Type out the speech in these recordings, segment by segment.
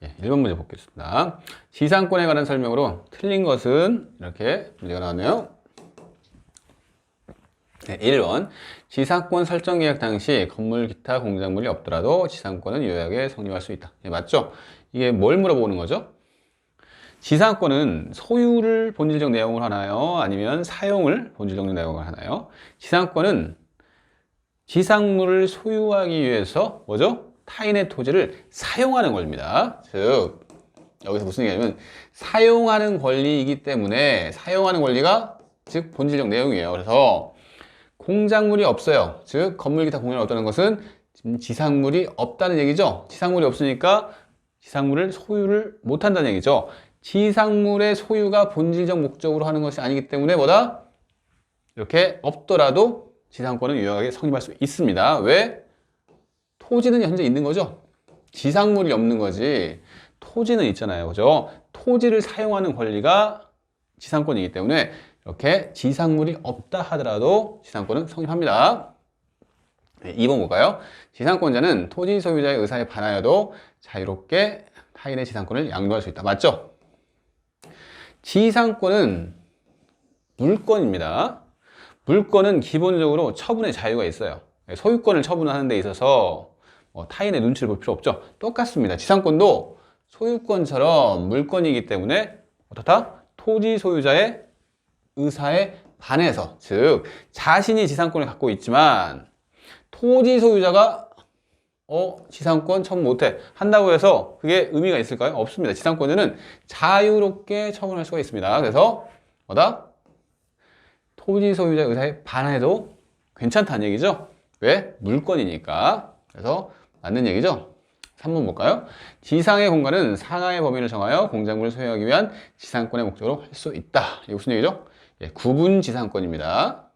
예, 1번 문제 보겠습니다. 지상권에 관한 설명으로 틀린 것은 이렇게 문제가 나왔네요. 네, 1번. 지상권 설정 계약 당시 건물 기타 공작물이 없더라도 지상권은 유효하게 성립할 수 있다. 예, 맞죠? 이게 뭘 물어보는 거죠? 지상권은 소유를 본질적 내용으로 하나요? 아니면 사용을 본질적 내용으로 하나요? 지상권은 지상물을 소유하기 위해서 뭐죠? 타인의 토지를 사용하는 권리입니다. 즉 여기서 무슨 얘기냐면 사용하는 권리이기 때문에 사용하는 권리가 즉 본질적 내용이에요. 그래서 공작물이 없어요. 즉 건물 기타 공작물이 없다는 것은 지상물이 없다는 얘기죠. 지상물이 없으니까 지상물을 소유를 못한다는 얘기죠. 지상물의 소유가 본질적 목적으로 하는 것이 아니기 때문에 뭐다? 이렇게 없더라도 지상권은 유효하게 성립할 수 있습니다. 왜? 토지는 현재 있는 거죠. 지상물이 없는 거지 토지는 있잖아요. 그죠? 토지를 사용하는 권리가 지상권이기 때문에 이렇게 지상물이 없다 하더라도 지상권은 성립합니다. 네, 2번 볼까요? 지상권자는 토지 소유자의 의사에 반하여도 자유롭게 타인의 지상권을 양도할 수 있다. 맞죠? 지상권은 물권입니다. 물권은 기본적으로 처분의 자유가 있어요. 소유권을 처분하는 데 있어서 타인의 눈치를 볼 필요 없죠. 똑같습니다. 지상권도 소유권처럼 물권이기 때문에 어떻다? 토지 소유자의 의사에 반해서, 즉 자신이 지상권을 갖고 있지만 토지 소유자가 지상권 처분 못해 한다고 해서 그게 의미가 있을까요? 없습니다. 지상권자는 자유롭게 처분할 수가 있습니다. 그래서 뭐다? 토지 소유자의 의사에 반해도 괜찮다는 얘기죠. 왜? 물권이니까. 그래서 맞는 얘기죠. 3번 볼까요? 지상의 공간은 상하의 범위를 정하여 공작물을 소유하기 위한 지상권의 목적으로 할 수 있다. 이게 무슨 얘기죠? 예, 구분 지상권입니다.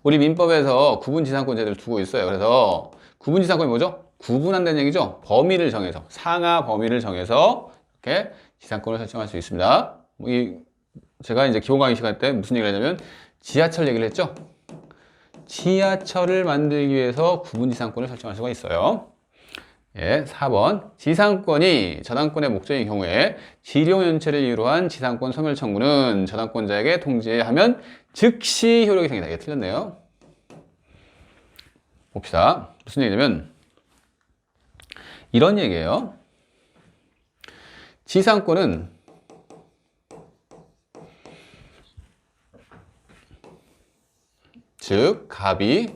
우리 민법에서 구분 지상권제도를 두고 있어요. 그래서 구분 지상권이 뭐죠? 구분한다는 얘기죠. 범위를 정해서, 상하 범위를 정해서 이렇게 지상권을 설정할 수 있습니다. 제가 이제 기본 강의 시간 때 무슨 얘기를 하냐면 지하철 얘기를 했죠. 지하철을 만들기 위해서 구분 지상권을 설정할 수가 있어요. 예, 4번. 지상권이 저당권의 목적인 경우에 지료연체를 이유로 한 지상권 소멸 청구는 저당권자에게 통지하면 즉시 효력이 생긴다. 이게 틀렸네요. 봅시다. 무슨 얘기냐면 이런 얘기예요. 지상권은 즉 갑이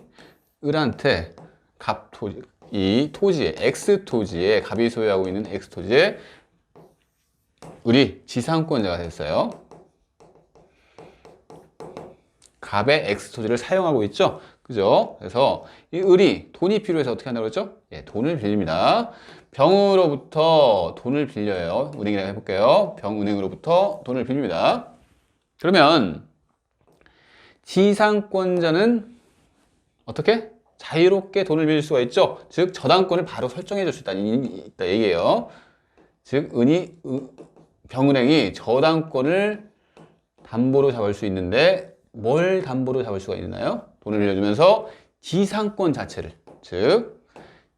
을한테 갑토지 이 토지에 X토지에 갑이 소유하고 있는 X토지에 을이 지상권자가 됐어요. 갑의 X토지를 사용하고 있죠. 그죠? 그래서 이 을이 돈이 필요해서 어떻게 한다고 그랬죠? 예, 돈을 빌립니다. 병으로부터 돈을 빌려요. 은행이라고 해볼게요. 병은행으로부터 돈을 빌립니다. 그러면 지상권자는 어떻게? 자유롭게 돈을 빌릴 수가 있죠. 즉 저당권을 바로 설정해 줄 수 있다 얘기예요. 즉 병은행이 저당권을 담보로 잡을 수 있는데 뭘 담보로 잡을 수가 있나요? 돈을 빌려주면서 지상권 자체를, 즉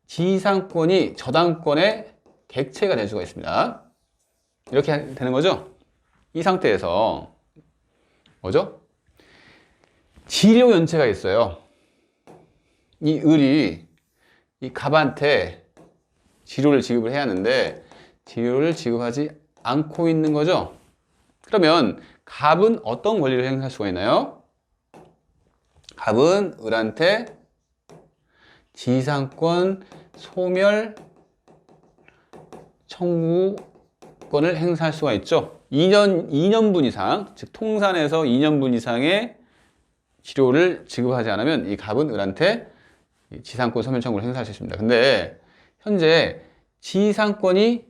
지상권이 저당권의 객체가 될 수가 있습니다. 이렇게 되는 거죠. 이 상태에서 뭐죠? 지료연체가 있어요. 이 을이 이 갑한테 지료를 지급을 해야 하는데 지료를 지급하지 않고 있는 거죠. 그러면 갑은 어떤 권리를 행사할 수가 있나요? 갑은 을한테 지상권 소멸 청구권을 행사할 수가 있죠. 2년분 이상, 즉 통산에서 2년분 이상의 지료를 지급하지 않으면 이 갑은 을한테 지상권 소멸 청구를 행사할 수 있습니다. 근데 현재 지상권이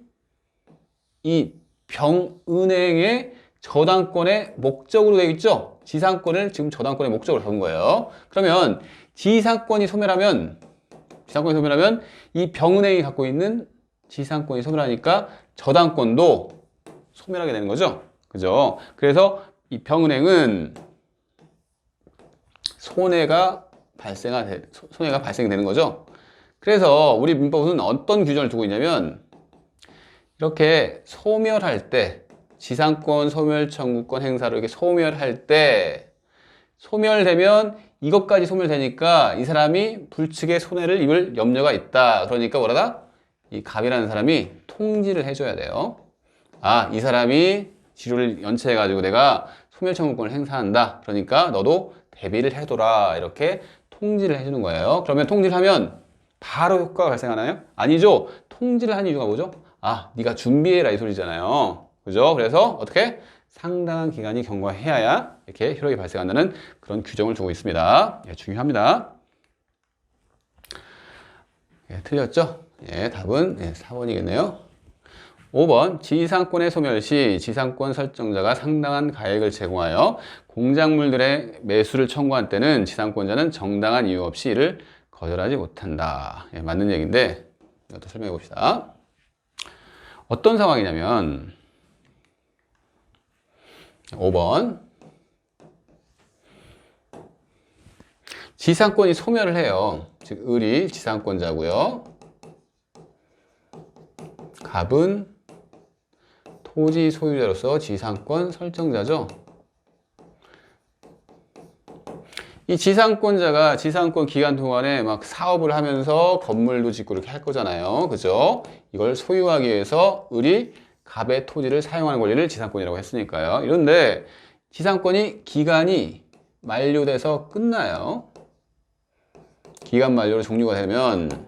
이 병은행의 저당권의 목적으로 되어 있죠. 지상권을 지금 저당권의 목적으로 잡은 거예요. 그러면 지상권이 소멸하면 이 병은행이 갖고 있는 지상권이 소멸하니까 저당권도 소멸하게 되는 거죠. 그죠? 그래서 이 병은행은 손해가 발생되는 거죠. 그래서 우리 민법은 어떤 규정을 두고 있냐면 이렇게 소멸할 때 지상권 소멸 청구권 행사를 이렇게 소멸할 때 소멸되면 이것까지 소멸되니까 이 사람이 불측의 손해를 입을 염려가 있다. 그러니까 뭐라다? 이 갑이라는 사람이 통지를 해줘야 돼요. 아, 이 사람이 지료를 연체해가지고 내가 소멸 청구권을 행사한다. 그러니까 너도 대비를 해둬라. 이렇게 통지를 해주는 거예요. 그러면 통지를 하면 바로 효과가 발생하나요? 아니죠. 통지를 한 이유가 뭐죠? 아, 네가 준비해라 이 소리잖아요. 그죠? 그래서 어떻게? 상당한 기간이 경과해야 이렇게 효력이 발생한다는 그런 규정을 두고 있습니다. 예, 중요합니다. 예, 틀렸죠? 예, 답은 4번이겠네요. 5번 지상권의 소멸 시 지상권 설정자가 상당한 가액을 제공하여 공작물들의 매수를 청구한 때는 지상권자는 정당한 이유 없이 이를 거절하지 못한다. 예, 맞는 얘기인데 이것도 설명해 봅시다. 어떤 상황이냐면 5번 지상권이 소멸을 해요. 즉 을이 지상권자고요. 갑은 토지 소유자로서 지상권 설정자죠. 이 지상권자가 지상권 기간 동안에 막 사업을 하면서 건물도 짓고 이렇게 할 거잖아요. 그죠? 이걸 소유하기 위해서 을이 갑의 토지를 사용하는 권리를 지상권이라고 했으니까요. 이런데 지상권이 기간이 만료돼서 끝나요. 기간 만료로 종료가 되면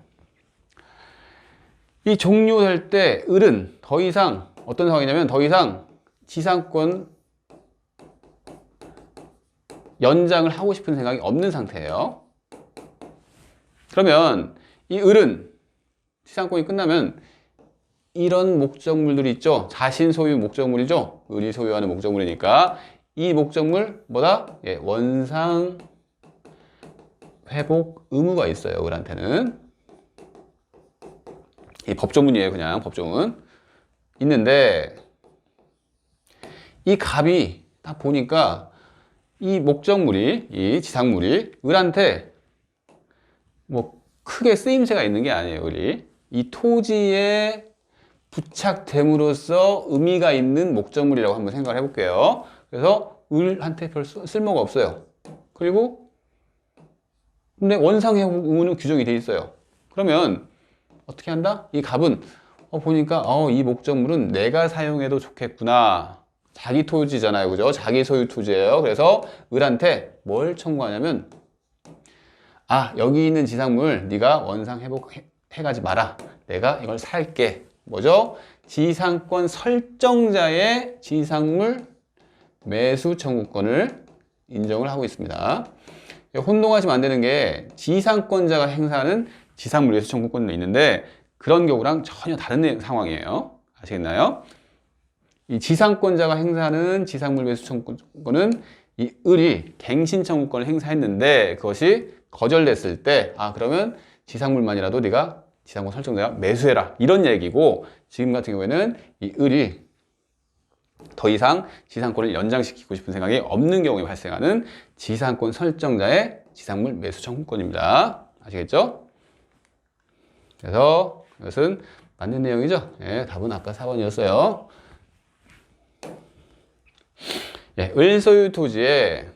이 종료될 때 을은 더 이상 어떤 상황이냐면 더 이상 지상권 연장을 하고 싶은 생각이 없는 상태예요. 그러면 이 을은 지상권이 끝나면 이런 목적물들이 있죠. 자신 소유 목적물이죠. 을이 소유하는 목적물이니까 이 목적물 뭐다? 예, 원상 회복 의무가 있어요. 을한테는. 이 법조문이에요. 그냥 법조문. 있는데 이 갑이 딱 보니까 이 목적물이 이 지상물이 을한테 뭐 크게 쓰임새가 있는 게 아니에요. 을이 이 토지에 부착됨으로써 의미가 있는 목적물이라고 한번 생각을 해볼게요. 그래서 을한테 별 쓸모가 없어요. 그리고 근데 원상회복 의무는 규정이 돼 있어요. 그러면 어떻게 한다? 이 갑은 보니까 이 목적물은 내가 사용해도 좋겠구나. 자기 토지잖아요. 그죠? 자기 소유 토지예요. 그래서 을한테 뭘 청구하냐면 여기 있는 지상물 네가 원상 회복해가지 마라. 내가 이걸 살게. 뭐죠? 지상권 설정자의 지상물 매수 청구권을 인정을 하고 있습니다. 혼동하시면 안 되는 게 지상권자가 행사하는 지상물 매수 청구권도 있는데 그런 경우랑 전혀 다른 상황이에요. 아시겠나요? 이 지상권자가 행사하는 지상물 매수 청구권은 이 을이 갱신 청구권을 행사했는데 그것이 거절됐을 때 그러면 지상물만이라도 네가 지상권 설정자가 매수해라 이런 얘기고 지금 같은 경우에는 이 을이 더 이상 지상권을 연장시키고 싶은 생각이 없는 경우에 발생하는 지상권 설정자의 지상물 매수 청구권입니다. 아시겠죠? 그래서 이것은 맞는 내용이죠. 예, 답은 아까 4번이었어요. 예, 을 소유 토지에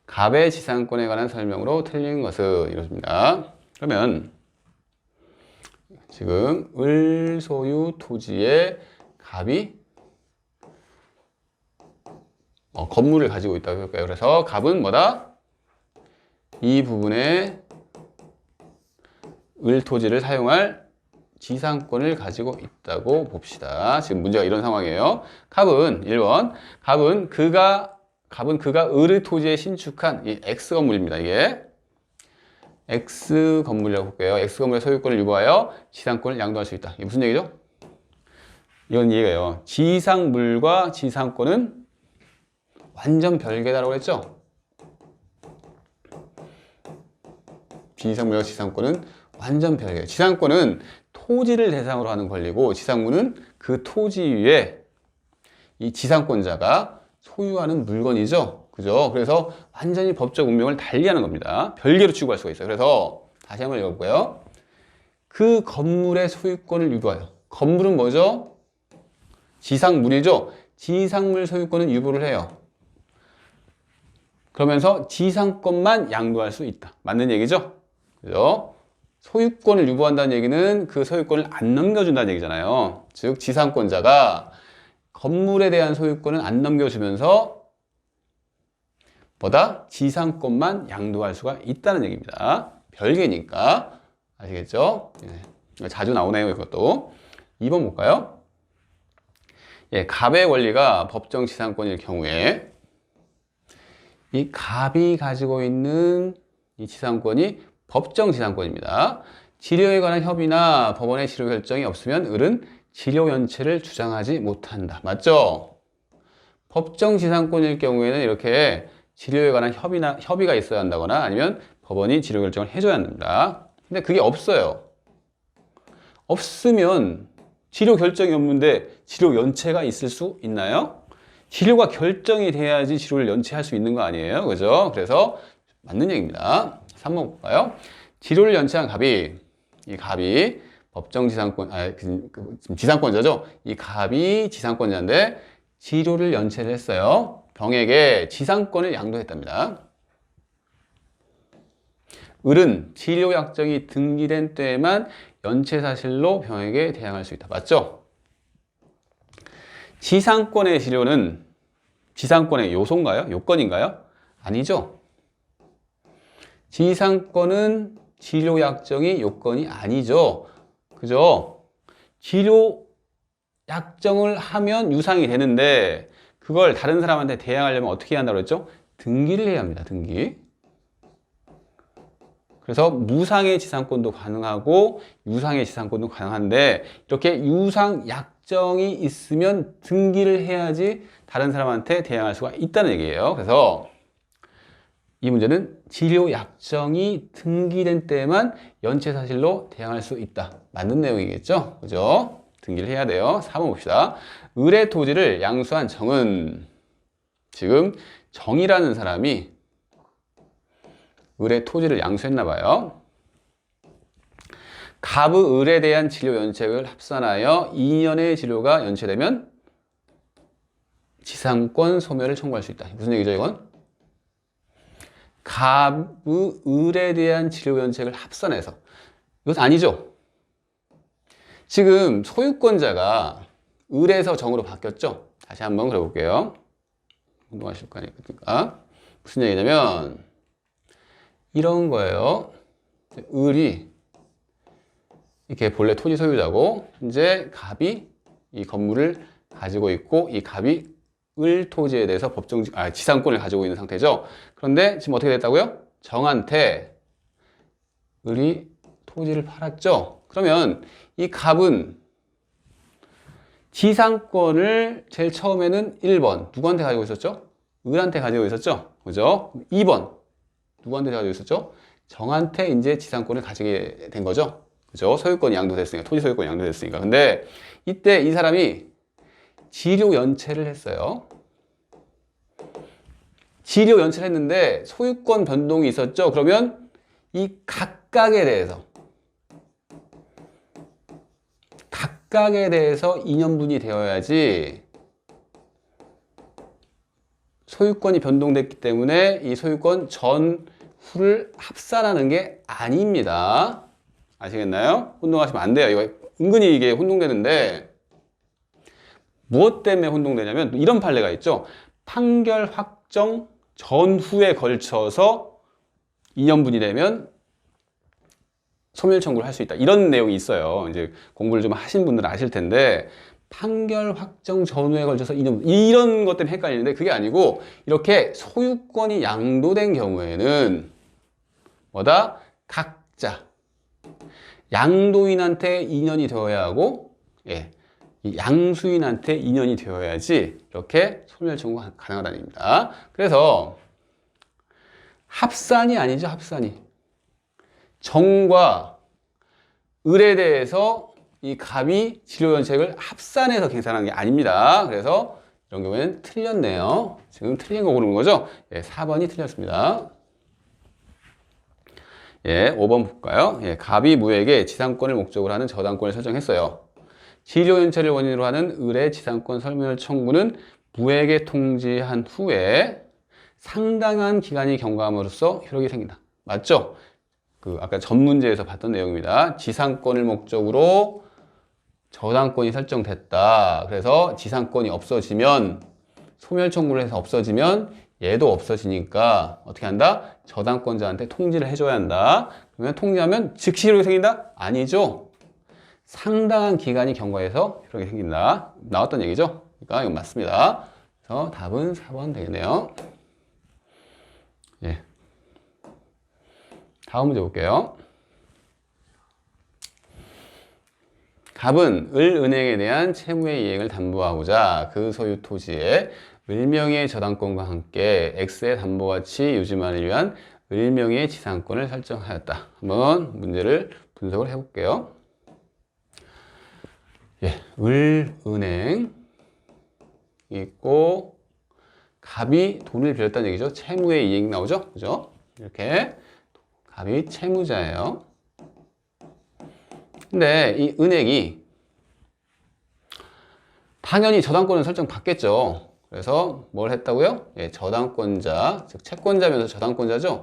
갑의 지상권에 관한 설명으로 틀린 것은 이렇습니다. 그러면 지금 을 소유 토지에 갑이 건물을 가지고 있다고 할까요? 그래서 갑은 뭐다? 이 부분에 을 토지를 사용할 지상권을 가지고 있다고 봅시다. 지금 문제가 이런 상황이에요. 갑은 1번 갑은 그가 을의 토지에 신축한 이 X 건물입니다. 이게 X 건물이라고 볼게요. X 건물의 소유권을 유보하여 지상권을 양도할 수 있다. 이게 무슨 얘기죠? 이건 이해가요. 지상물과 지상권은 완전 별개다라고 했죠? 지상물과 지상권은 완전 별개예요. 지상권은 토지를 대상으로 하는 권리고 지상물은 그 토지 위에 이 지상권자가 소유하는 물건이죠. 그죠? 그래서 완전히 법적 운명을 달리하는 겁니다. 별개로 취급할 수가 있어요. 그래서 다시 한번 읽어볼까요? 그 건물의 소유권을 유보하여. 건물은 뭐죠? 지상물이죠. 지상물 소유권은 유보를 해요. 그러면서 지상권만 양도할 수 있다. 맞는 얘기죠? 그죠? 소유권을 유보한다는 얘기는 그 소유권을 안 넘겨준다는 얘기잖아요. 즉 지상권자가 건물에 대한 소유권을 안 넘겨주면서 뭐다? 지상권만 양도할 수가 있다는 얘기입니다. 별개니까. 아시겠죠? 예. 자주 나오네요, 이것도. 2번 볼까요? 예, 갑의 권리가 법정 지상권일 경우에 이 갑이 가지고 있는 이 지상권이 법정 지상권입니다. 치료에 관한 협의나 법원의 치료 결정이 없으면 을은 치료 연체를 주장하지 못한다. 맞죠? 법정 지상권일 경우에는 이렇게 치료에 관한 협의가 있어야 한다거나 아니면 법원이 치료 결정을 해줘야 합니다. 근데 그게 없어요. 없으면 치료 결정이 없는데 치료 연체가 있을 수 있나요? 치료가 결정이 돼야지 치료를 연체할 수 있는 거 아니에요? 그죠? 그래서 맞는 얘기입니다. 3번 볼까요? 치료를 연체한 갑이, 이 갑이 법정 지상권, 지상권자죠? 이 갑이 지상권자인데 치료를 연체를 했어요. 병에게 지상권을 양도했답니다. 을은 치료 약정이 등기된 때에만 연체 사실로 병에게 대항할 수 있다. 맞죠? 지상권의 치료는 지상권의 요소인가요? 요건인가요? 아니죠. 지상권은 치료 약정이 요건이 아니죠. 그죠? 치료 약정을 하면 유상이 되는데 그걸 다른 사람한테 대항하려면 어떻게 해야 한다고 그랬죠? 등기를 해야 합니다. 등기. 그래서 무상의 지상권도 가능하고 유상의 지상권도 가능한데 이렇게 유상 약정이 있으면 등기를 해야지 다른 사람한테 대항할 수가 있다는 얘기예요. 그래서 이 문제는 치료 약정이 등기된 때에만 연체 사실로 대항할 수 있다. 맞는 내용이겠죠? 그죠? 등기를 해야 돼요. 4번 봅시다. 을의 토지를 양수한 정은 지금 정이라는 사람이 을의 토지를 양수했나 봐요. 갑의 을에 대한 치료 연체액을 합산하여 2년의 치료가 연체되면 지상권 소멸을 청구할 수 있다. 무슨 얘기죠, 이건? 갑의 을에 대한 치료 연체액을 합산해서. 이것은 아니죠. 지금 소유권자가 을에서 정으로 바뀌었죠. 다시 한번 그려볼게요. 운동하실 거니까. 무슨 얘기냐면 이런 거예요. 을이 이렇게 본래 토지 소유자고 이제 갑이 이 건물을 가지고 있고 이 갑이 을 토지에 대해서 지상권을 가지고 있는 상태죠. 그런데 지금 어떻게 됐다고요? 정한테 을이 토지를 팔았죠. 그러면 이 갑은 지상권을 제일 처음에는 1번 누구한테 가지고 있었죠? 을한테 가지고 있었죠. 그죠? 2번 누구한테 가지고 있었죠? 정한테 이제 지상권을 가지게 된 거죠. 그죠? 소유권이 양도됐으니까, 토지 소유권이 양도됐으니까. 근데 이때 이 사람이 지료 연체를 했어요. 지료 연체를 했는데 소유권 변동이 있었죠. 그러면 이 각각에 대해서 인연분이 되어야지 소유권이 변동됐기 때문에 이 소유권 전후를 합산하는 게 아닙니다. 아시겠나요? 혼동하시면 안 돼요. 이거 은근히 이게 혼동되는데 무엇 때문에 혼동되냐면 이런 판례가 있죠. 판결 확정 전후에 걸쳐서 인연분이 되면 소멸 청구를 할 수 있다. 이런 내용이 있어요. 이제 공부를 좀 하신 분들은 아실 텐데 판결 확정 전후에 걸쳐서 인연분 이런 것 때문에 헷갈리는데 그게 아니고 이렇게 소유권이 양도된 경우에는 뭐다? 각자 양도인한테 인연이 되어야 하고 이 양수인한테 인연이 되어야지 이렇게 소멸 청구가 가능하다는 얘기입니다. 그래서 합산이 아니죠. 합산이 정과 을에 대해서 이 갑이 지료연체액을 합산해서 계산한 게 아닙니다. 그래서 이런 경우에는 틀렸네요. 지금 틀린 거 고르는 거죠. 4번이 틀렸습니다. 예, 5번 볼까요? 예, 갑이 무에게 지상권을 목적으로 하는 저당권을 설정했어요. 지조연체를 원인으로 하는 을의 지상권 설멸 청구는 무에게 통지한 후에 상당한 기간이 경과함으로써 효력이 생긴다. 맞죠? 아까 전 문제에서 봤던 내용입니다. 지상권을 목적으로 저당권이 설정됐다. 그래서 지상권이 없어지면, 소멸 청구를 해서 없어지면 얘도 없어지니까 어떻게 한다? 저당권자한테 통지를 해줘야 한다. 그러면 통지하면 즉시 효력이 생긴다? 아니죠. 상당한 기간이 경과해서 효력이 생긴다. 나왔던 얘기죠? 그러니까 이건 맞습니다. 그래서 답은 4번 되겠네요. 예. 다음 문제 볼게요. 갑은 을은행에 대한 채무의 이행을 담보하고자 그 소유 토지에 을명의의 저당권과 함께 X의 담보가치 유지만을 위한 을명의의 지상권을 설정하였다. 한번 문제를 분석을 해볼게요. 예, 을은행 있고 갑이 돈을 빌렸다는 얘기죠. 채무의 이행 나오죠? 그죠? 이렇게 갑이 채무자예요. 근데 이 은행이 당연히 저당권을 설정받겠죠. 그래서 뭘 했다고요? 예, 저당권자, 즉 채권자면서 저당권자죠.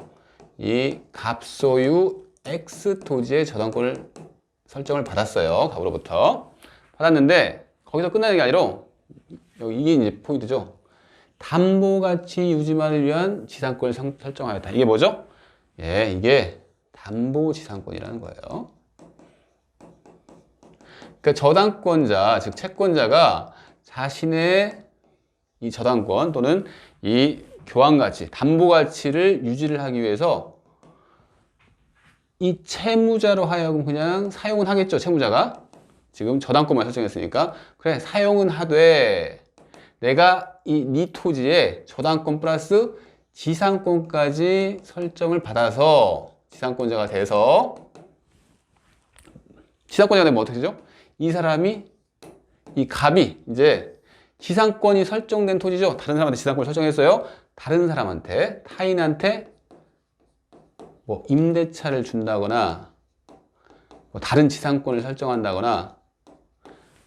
이 갑소유 X 토지의 저당권을 설정을 받았어요. 갑으로부터. 받았는데 거기서 끝나는 게 아니라 이게 이제 포인트죠. 담보가치 유지만을 위한 지상권을 설정하였다. 이게 뭐죠? 예, 이게 담보지상권이라는 거예요. 그러니까 저당권자, 즉 채권자가 자신의 이 저당권 또는 이 교환가치, 담보가치를 유지를 하기 위해서 이 채무자로 하여금 그냥 사용은 하겠죠. 채무자가 지금 저당권만 설정했으니까 그래 사용은 하되 내가 네 토지에 저당권 플러스 지상권까지 설정을 받아서 지상권자가 돼서 지상권자가 되면 어떻게 되죠? 이 사람이 이 갑이 이제 지상권이 설정된 토지죠. 다른 사람한테 지상권을 설정했어요. 다른 사람한테 타인한테 뭐 임대차를 준다거나 뭐 다른 지상권을 설정한다거나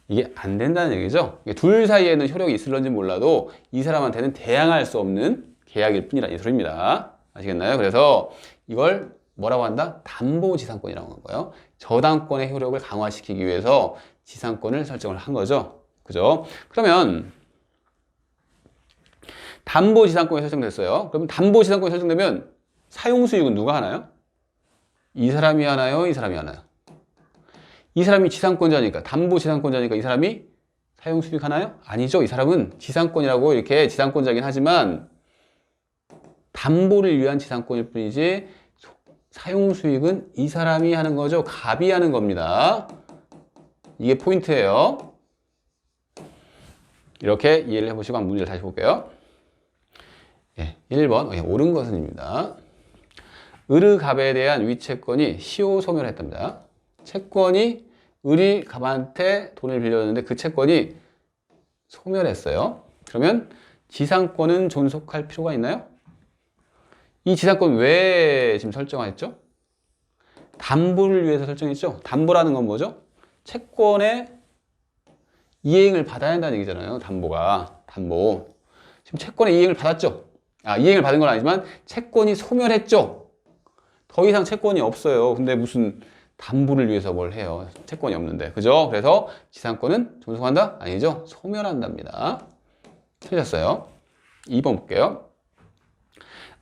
이게 안 된다는 얘기죠. 둘 사이에는 효력이 있을런지 몰라도 이 사람한테는 대항할 수 없는 계약일 뿐이라는 소리입니다. 아시겠나요? 그래서 이걸 뭐라고 한다? 담보지상권이라고 하는 거예요. 저당권의 효력을 강화시키기 위해서 지상권을 설정을 한 거죠. 그죠? 그러면 담보지상권이 설정됐어요. 그러면 담보지상권이 설정되면 사용수익은 누가 하나요? 이 사람이 하나요? 이 사람이 하나요? 이 사람이 지상권자니까, 담보지상권자니까 이 사람이 사용수익 하나요? 아니죠. 이 사람은 지상권이라고 이렇게 지상권자긴 하지만 담보를 위한 지상권일 뿐이지 사용수익은 이 사람이 하는 거죠. 갑이 하는 겁니다. 이게 포인트예요. 이렇게 이해를 해보시고 한번 문제를 다시 볼게요. 예, 1번 옳은 것은입니다. 을의 갑에 대한 위채권이 시효 소멸했답니다. 채권이 을이 갑한테 돈을 빌렸는데 그 채권이 소멸했어요. 그러면 지상권은 존속할 필요가 있나요? 이 지상권 왜 지금 설정했죠? 담보를 위해서 설정했죠? 담보라는 건 뭐죠? 채권의 이행을 받아야 한다는 얘기잖아요. 담보가. 담보. 지금 채권의 이행을 받았죠? 이행을 받은 건 아니지만 채권이 소멸했죠? 더 이상 채권이 없어요. 근데 무슨 담보를 위해서 뭘 해요? 채권이 없는데. 그죠? 그래서 지상권은 존속한다? 아니죠? 소멸한답니다. 틀렸어요. 2번 볼게요.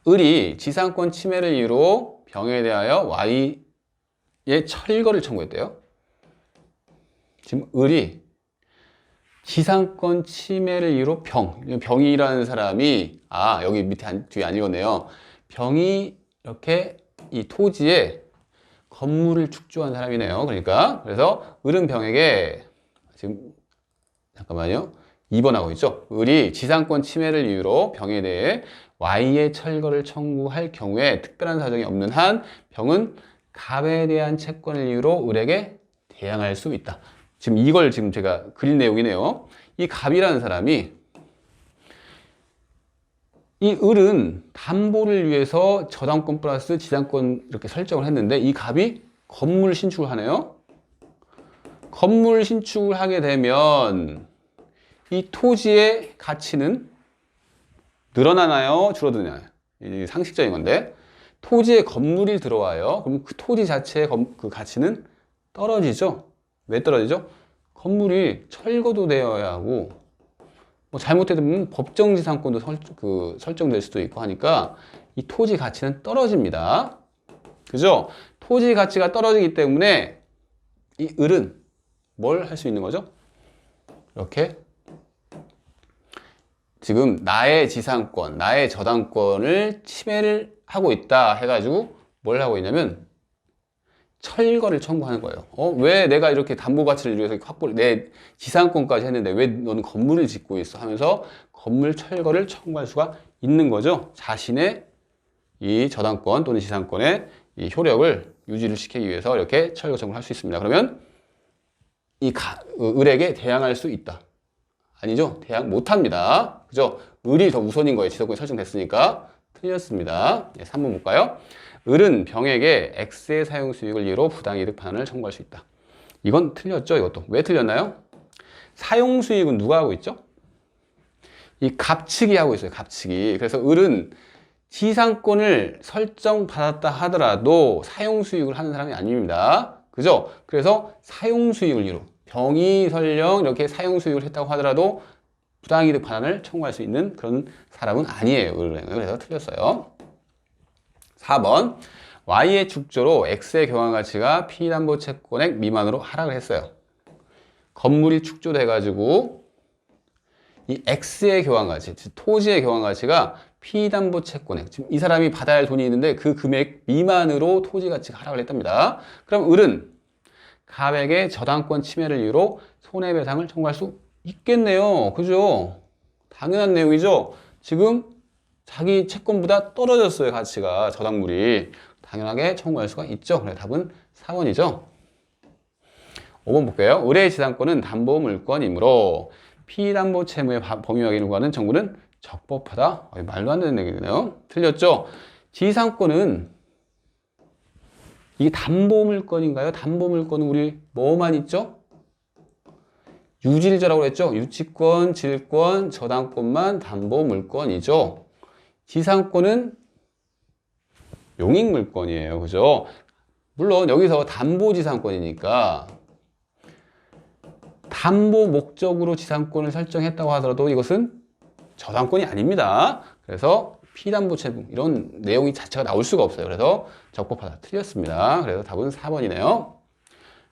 을이 지상권 침해를 이유로 병에 대하여 Y의 철거를 청구했대요. 지금 을이 지상권 침해를 이유로 병이라는 사람이 여기 밑에 뒤에 안 읽었네요. 병이 이렇게 이 토지에 건물을 축조한 사람이네요. 그러니까 그래서 을은 병에게 지금 잠깐만요. 2번 하고 있죠. 을이 지상권 침해를 이유로 병에 대해 Y의 철거를 청구할 경우에 특별한 사정이 없는 한 병은 갑에 대한 채권을 이유로 을에게 대항할 수 있다. 지금 이걸 지금 제가 그린 내용이네요. 이 갑이라는 사람이 이 을은 담보를 위해서 저당권 플러스 지상권 이렇게 설정을 했는데 이 갑이 건물 신축을 하네요. 건물 신축을 하게 되면 이 토지의 가치는 늘어나나요? 줄어드나요? 이 상식적인 건데 토지에 건물이 들어와요. 그럼 그 토지 자체의 그 가치는 떨어지죠. 왜 떨어지죠? 건물이 철거도 되어야 하고 뭐 잘못되면 법정지상권도 설정될 수도 있고 하니까 이 토지 가치는 떨어집니다. 그죠? 토지 가치가 떨어지기 때문에 이 을은 뭘 할 수 있는 거죠? 이렇게 지금 나의 지상권, 나의 저당권을 침해를 하고 있다 해가지고 뭘 하고 있냐면 철거를 청구하는 거예요. 왜 내가 이렇게 담보 가치를 위해서 확보를 내 지상권까지 했는데 왜 너는 건물을 짓고 있어 하면서 건물 철거를 청구할 수가 있는 거죠. 자신의 이 저당권 또는 지상권의 이 효력을 유지를 시키기 위해서 이렇게 철거 청구를 할 수 있습니다. 그러면 이 을에게 대항할 수 있다. 아니죠? 대항 못합니다. 그죠? 을이 더 우선인 거예요. 지상권이 설정됐으니까. 틀렸습니다. 3번 볼까요? 을은 병에게 X의 사용 수익을 이유로 부당이득 반환을 청구할 수 있다. 이건 틀렸죠? 이것도. 왜 틀렸나요? 사용 수익은 누가 하고 있죠? 이 갑측이 하고 있어요. 갑측이. 그래서 을은 지상권을 설정받았다 하더라도 사용 수익을 하는 사람이 아닙니다. 그죠? 그래서 사용 수익을 이유로 병이 설령 이렇게 사용 수익을 했다고 하더라도 부당이득 반환을 청구할 수 있는 그런 사람은 아니에요. 을은. 그래서 틀렸어요. 4번 Y의 축조로 X의 교환가치가 피담보 채권액 미만으로 하락을 했어요. 건물이 축조돼가지고 이 X의 교환가치, 즉 토지의 교환가치가 피담보 채권액, 지금 이 사람이 받아야 할 돈이 있는데 그 금액 미만으로 토지 가치가 하락을 했답니다. 그럼 을은 갑에게 저당권 침해를 이유로 손해배상을 청구할 수 있겠네요. 그죠? 당연한 내용이죠. 지금 자기 채권보다 떨어졌어요. 가치가 저당물이. 당연하게 청구할 수가 있죠. 그래서 답은 4번이죠. 5번 볼게요. 을의 지상권은 담보물권이므로 피담보 채무의 범위 확인을 구하는 청구는 적법하다. 말도 안 되는 얘기네요. 틀렸죠? 지상권은 이게 담보물권인가요? 담보물권은 우리 뭐만 있죠? 유질자라고 그랬죠? 유치권, 질권, 저당권만 담보물권이죠. 지상권은 용익물권이에요. 그죠? 물론 여기서 담보지상권이니까 담보 목적으로 지상권을 설정했다고 하더라도 이것은 저당권이 아닙니다. 그래서 피담보채무 이런 내용이 자체가 나올 수가 없어요. 그래서 적법하다. 틀렸습니다. 그래서 답은 4번이네요.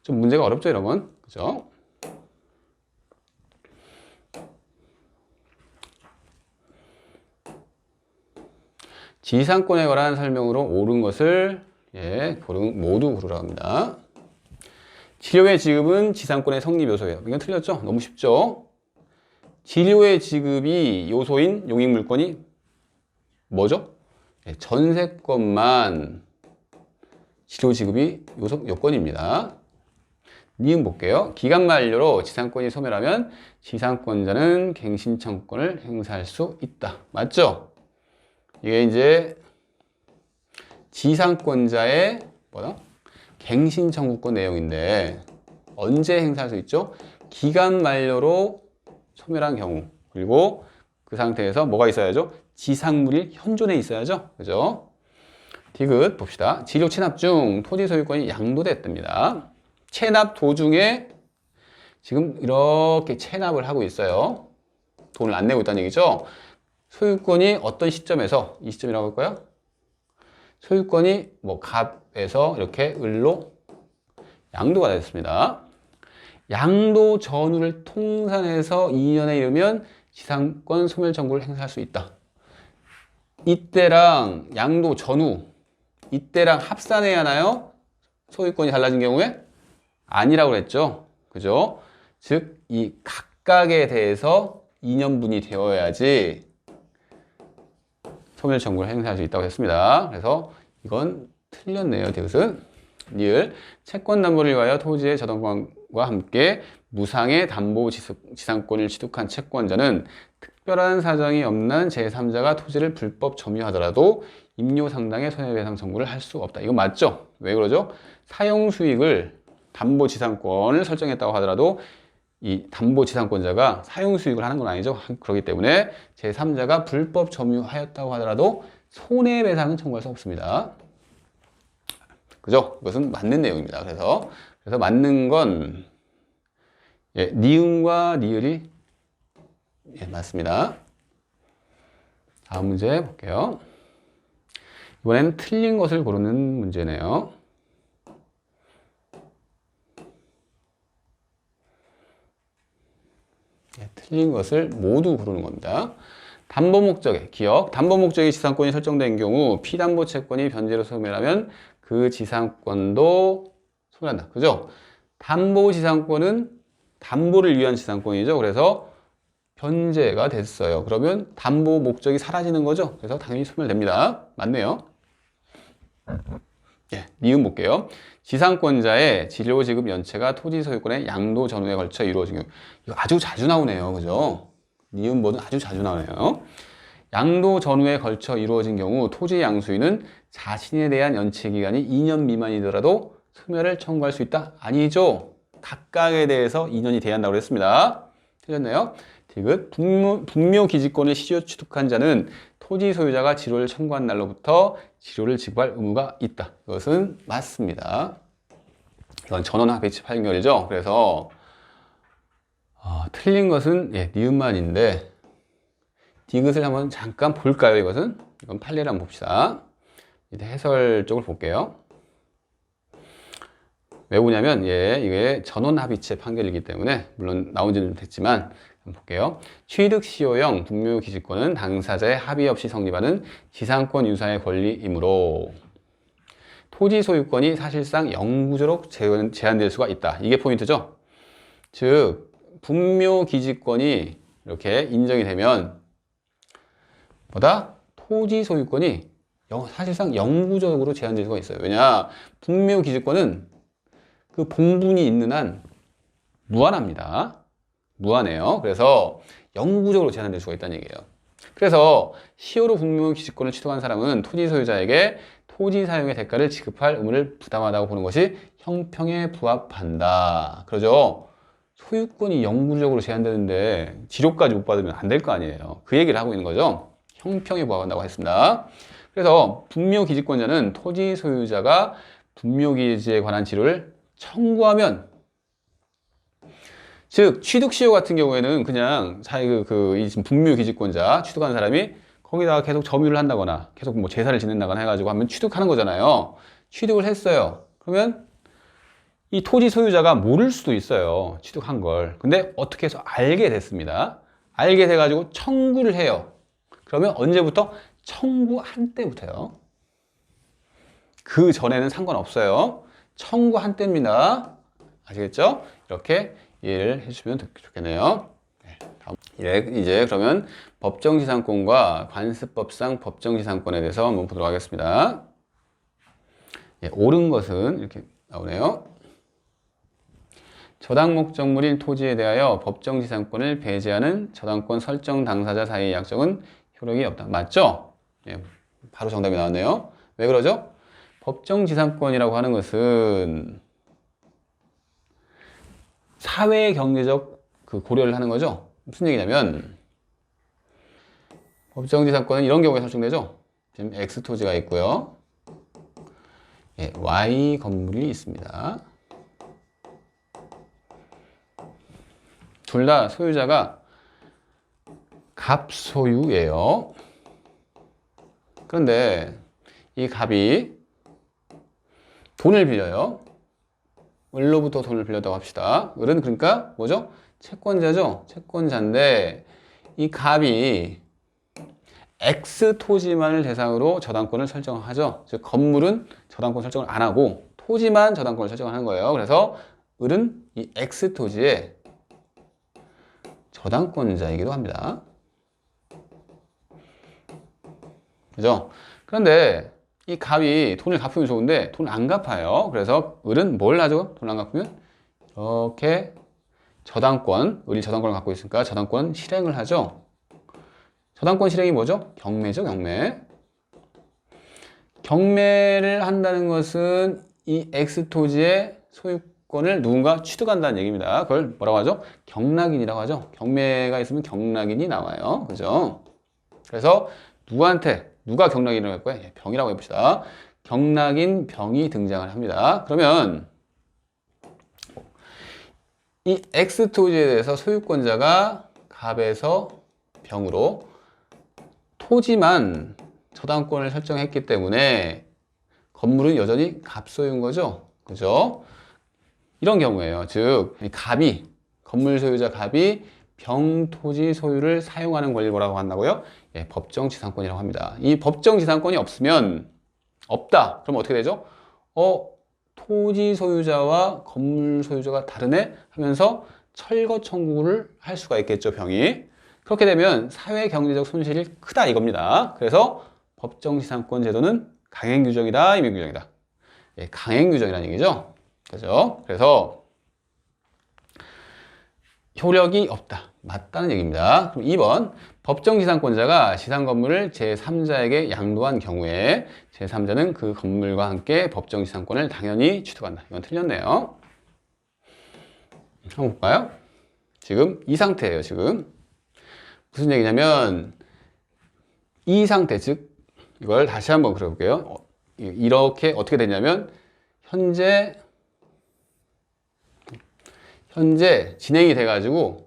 좀 문제가 어렵죠, 이런 건? 그죠? 지상권에 관한 설명으로 옳은 것을 모두 고르라 합니다. 치료의 지급은 지상권의 성립 요소예요. 이건 틀렸죠? 너무 쉽죠? 치료의 지급이 요소인 용익물권이 뭐죠? 전세권만 치료 지급이 요건입니다. 니은 볼게요. 기간 만료로 지상권이 소멸하면 지상권자는 갱신청구권을 행사할 수 있다. 맞죠? 이게 이제 지상권자의 갱신 청구권 내용인데 언제 행사할 수 있죠? 기간 만료로 소멸한 경우 그리고 그 상태에서 뭐가 있어야죠? 지상물이 현존해 있어야죠. 그죠? 디귿 봅시다. 지료 체납 중 토지 소유권이 양도됐답니다. 체납 도중에 지금 이렇게 체납을 하고 있어요. 돈을 안 내고 있다는 얘기죠. 소유권이 어떤 시점에서 이 시점이라고 할까요? 소유권이 뭐 갑에서 이렇게 을로 양도가 됐습니다. 양도 전후를 통산해서 2년에 이르면 지상권 소멸 청구를 행사할 수 있다. 이때랑 양도 전후 이때랑 합산해야 하나요? 소유권이 달라진 경우에? 아니라고 그랬죠. 그죠? 즉 이 각각에 대해서 2년분이 되어야지 소멸 청구를 행사할 수 있다고 했습니다. 그래서 이건 틀렸네요. 디귿은. 니을 채권 담보를 위하여 토지의 저당권과 함께 무상의 담보 지상권을 취득한 채권자는 특별한 사정이 없는 제3자가 토지를 불법 점유하더라도 임료 상당의 손해배상 청구를 할 수 없다. 이거 맞죠? 왜 그러죠? 사용 수익을 담보 지상권을 설정했다고 하더라도 이 담보 지상권자가 사용 수익을 하는 건 아니죠. 그렇기 때문에 제3자가 불법 점유하였다고 하더라도 손해배상은 청구할 수 없습니다. 그죠? 이것은 맞는 내용입니다. 그래서 맞는 건 예, 니은과 니을이 예, 맞습니다. 다음 문제 볼게요. 이번에는 틀린 것을 고르는 문제네요. 예, 틀린 것을 모두 고르는 겁니다. 담보 목적의 기억, 담보 목적의 지상권이 설정된 경우 피담보 채권이 변제로 소멸하면 그 지상권도 소멸한다. 그죠? 담보 지상권은 담보를 위한 지상권이죠. 그래서 변제가 됐어요. 그러면 담보 목적이 사라지는 거죠. 그래서 당연히 소멸됩니다. 맞네요. 예, 니은 볼게요. 지상권자의 진료 지급 연체가 토지 소유권의 양도 전후에 걸쳐 이루어진 경우. 이거 아주 자주 나오네요. 그죠? 니은 뭐든 아주 자주 나오네요. 양도 전후에 걸쳐 이루어진 경우 토지 양수인은 자신에 대한 연체 기간이 2년 미만이더라도 소멸을 청구할 수 있다? 아니죠. 각각에 대해서 2년이 돼야 한다고 그랬습니다. 틀렸네요. 디귿 분묘 기지권을 시효 취득한 자는 토지 소유자가 지료를 청구한 날로부터 지료를 지급할 의무가 있다. 이것은 맞습니다. 이건 전원 합의치 판결이죠. 그래서 틀린 것은 예, 니은만인데 디귿을 한번 잠깐 볼까요? 이건 판례를 한번 봅시다. 이제 해설 쪽을 볼게요. 왜 보냐면 예, 이게 전원 합의체 판결이기 때문에 물론 나온 지는 좀 됐지만 한번 볼게요. 취득 시효형 분묘 기지권은 당사자의 합의 없이 성립하는 지상권 유사의 권리이므로 토지 소유권이 사실상 영구적으로 제한될 수가 있다. 이게 포인트죠. 즉 분묘 기지권이 이렇게 인정이 되면 토지 소유권이 사실상 영구적으로 제한될 수가 있어요. 왜냐? 분묘 기지권은 그 봉분이 있는 한 무한합니다. 무한해요. 그래서 영구적으로 제한될 수가 있다는 얘기예요. 그래서 시효로 분묘 기지권을 취득한 사람은 토지 소유자에게 토지 사용의 대가를 지급할 의무를 부담하다고 보는 것이 형평에 부합한다. 그러죠? 소유권이 영구적으로 제한되는데 지료까지 못 받으면 안 될 거 아니에요. 그 얘기를 하고 있는 거죠. 형평에 부합한다고 했습니다. 그래서 분묘 기지권자는 토지 소유자가 분묘 기지에 관한 지료를 청구하면, 즉 취득시효 같은 경우에는 그냥 이 분묘 기지권자 취득한 사람이 거기다가 계속 점유를 한다거나 계속 뭐 제사를 지낸다거나 해가지고 하면 취득하는 거잖아요. 취득을 했어요. 그러면 이 토지 소유자가 모를 수도 있어요. 취득한 걸. 근데 어떻게 해서 알게 됐습니다. 알게 돼가지고 청구를 해요. 그러면 언제부터? 청구한 때부터요. 그 전에는 상관없어요. 청구한 때입니다. 아시겠죠? 이렇게 이해를 해주시면 좋겠네요. 네, 다음. 이제 그러면 법정지상권과 관습법상 법정지상권에 대해서 한번 보도록 하겠습니다. 예, 옳은 것은 이렇게 나오네요. 저당 목적물인 토지에 대하여 법정지상권을 배제하는 저당권 설정 당사자 사이의 약정은 효력이 없다. 맞죠? 예, 바로 정답이 나왔네요. 왜 그러죠? 법정지상권이라고 하는 것은 사회 경제적 고려를 하는 거죠. 무슨 얘기냐면 법정지상권은 이런 경우에 설정되죠. 지금 X 토지가 있고요. 예, Y 건물이 있습니다. 둘 다 소유자가 갑소유예요. 그런데 이 갑이 돈을 빌려요. 을로부터 돈을 빌렸다고 합시다. 을은 그러니까 뭐죠? 채권자죠. 채권자인데 이 갑이 X 토지만을 대상으로 저당권을 설정하죠. 즉 건물은 저당권 설정을 안 하고 토지만 저당권을 설정하는 거예요. 그래서 을은 이 X 토지의 저당권자이기도 합니다. 그죠? 그런데 이 갑이 돈을 갚으면 좋은데 돈 안 갚아요. 그래서 을은 뭘 하죠? 돈 안 갚으면 이렇게 저당권, 을이 저당권을 갖고 있으니까 저당권 실행을 하죠. 저당권 실행이 뭐죠? 경매죠, 경매. 경매를 한다는 것은 이 X토지의 소유권을 누군가 취득한다는 얘기입니다. 그걸 뭐라고 하죠? 경락인이라고 하죠. 경매가 있으면 경락인이 나와요. 그죠? 그래서 누가 경락인을 할 거야? 병이라고 해봅시다. 경락인 병이 등장을 합니다. 그러면 이 X토지에 대해서 소유권자가 갑에서 병으로 토지만 저당권을 설정했기 때문에 건물은 여전히 갑소유인 거죠. 그죠? 이런 경우에요. 즉, 건물 소유자 갑이 병토지 소유를 사용하는 권리를 뭐라고 한다고요? 예, 법정지상권이라고 합니다. 이 법정지상권이 없다. 그럼 어떻게 되죠? 토지 소유자와 건물 소유자가 다르네? 하면서 철거 청구를 할 수가 있겠죠, 병이. 그렇게 되면 사회 경제적 손실이 크다 이겁니다. 그래서 법정지상권 제도는 강행규정이다, 임의규정이다. 예, 강행규정이라는 얘기죠. 그죠? 그래서 효력이 없다. 맞다는 얘기입니다. 그럼 2번. 법정지상권자가 지상건물을 제3자에게 양도한 경우에 제3자는 그 건물과 함께 법정지상권을 당연히 취득한다. 이건 틀렸네요. 한번 볼까요? 지금 이 상태예요, 지금. 무슨 얘기냐면 이 상태, 즉 이걸 다시 한번 그려볼게요. 이렇게 어떻게 되냐면 현재 진행이 돼가지고